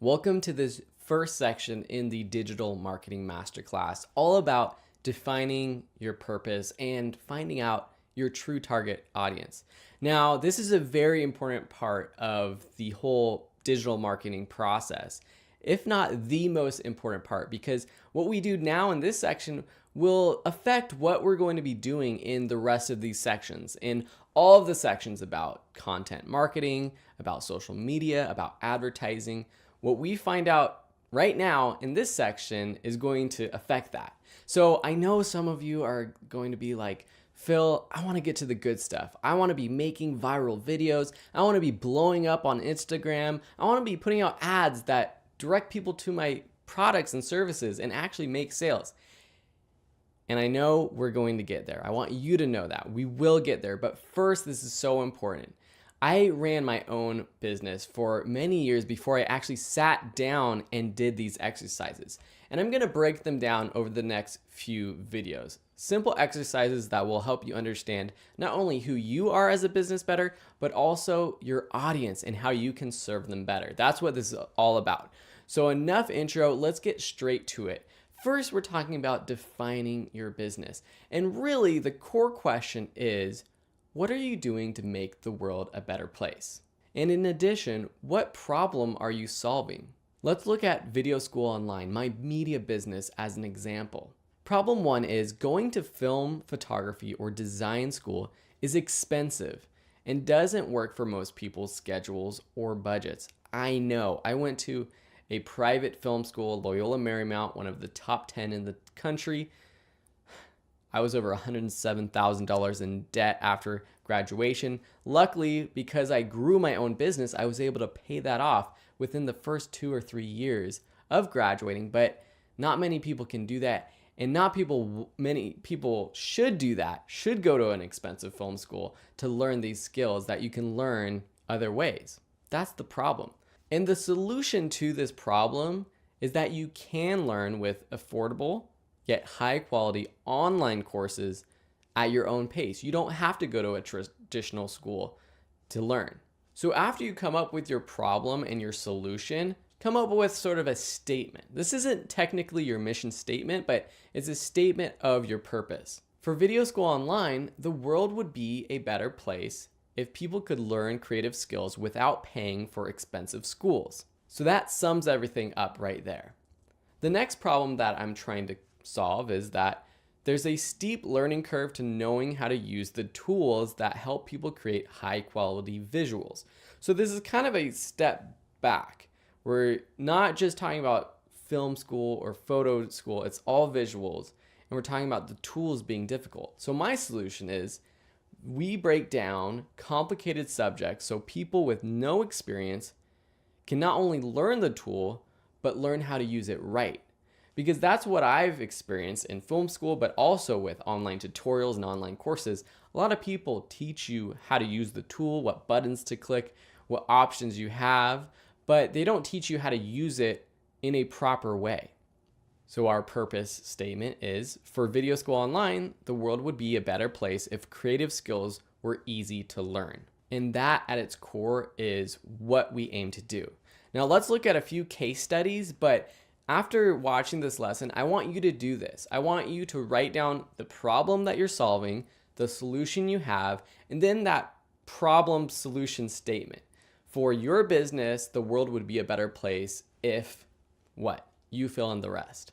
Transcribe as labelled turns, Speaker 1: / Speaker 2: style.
Speaker 1: Welcome to this first section in the Digital Marketing Masterclass, all about defining your purpose and finding out your true target audience. Now, this is a very important part of the whole digital marketing process, if not the most important part, because what we do now in this section will affect what we're going to be doing in the rest of these sections. In all of the sections about content marketing, about social media, about advertising, what we find out right now in this section is going to affect that. So I know some of you are going to be like, Phil, I want to get to the good stuff. I want to be making viral videos. I want to be blowing up on Instagram. I want to be putting out ads that direct people to my products and services and actually make sales. And I know we're going to get there. I want you to know that. We will get there. But first, this is so important. I ran my own business for many years before I actually sat down and did these exercises. And I'm going to break them down over the next few videos. Simple exercises that will help you understand not only who you are as a business better, but also your audience and how you can serve them better. That's what this is all about. So enough intro, let's get straight to it. First, we're talking about defining your business. And really, the core question is, what are you doing to make the world a better place? And in addition, what problem are you solving? Let's look at Video School Online, my media business, as an example. Problem one is going to film, photography, or design school is expensive and doesn't work for most people's schedules or budgets. I know. I went to a private film school, Loyola Marymount, one of the top 10 in the country. I was over $107,000 in debt after graduation. Luckily, because I grew my own business, I was able to pay that off within the first 2 or 3 years of graduating, but not many people can do that. And many people should do that, should go to an expensive film school to learn these skills that you can learn other ways. That's the problem. And the solution to this problem is that you can learn with affordable, yet high quality online courses at your own pace. You don't have to go to a traditional school to learn. So after you come up with your problem and your solution, come up with sort of a statement. This isn't technically your mission statement, but it's a statement of your purpose. For Video School Online, the world would be a better place if people could learn creative skills without paying for expensive schools. So that sums everything up right there. The next problem that I'm trying to solve is that there's a steep learning curve to knowing how to use the tools that help people create high quality visuals. So this is kind of a step back. We're not just talking about film school or photo school, it's all visuals, and we're talking about the tools being difficult. So my solution is we break down complicated subjects so people with no experience can not only learn the tool, but learn how to use it right. Because that's what I've experienced in film school, but also with online tutorials and online courses. A lot of people teach you how to use the tool, what buttons to click, what options you have, but they don't teach you how to use it in a proper way. So our purpose statement is, for Video School Online, the world would be a better place if creative skills were easy to learn. And that at its core is what we aim to do. Now let's look at a few case studies, but after watching this lesson, I want you to do this. I want you to write down the problem that you're solving, the solution you have, and then that problem solution statement. For your business, the world would be a better place if what? You fill in the rest.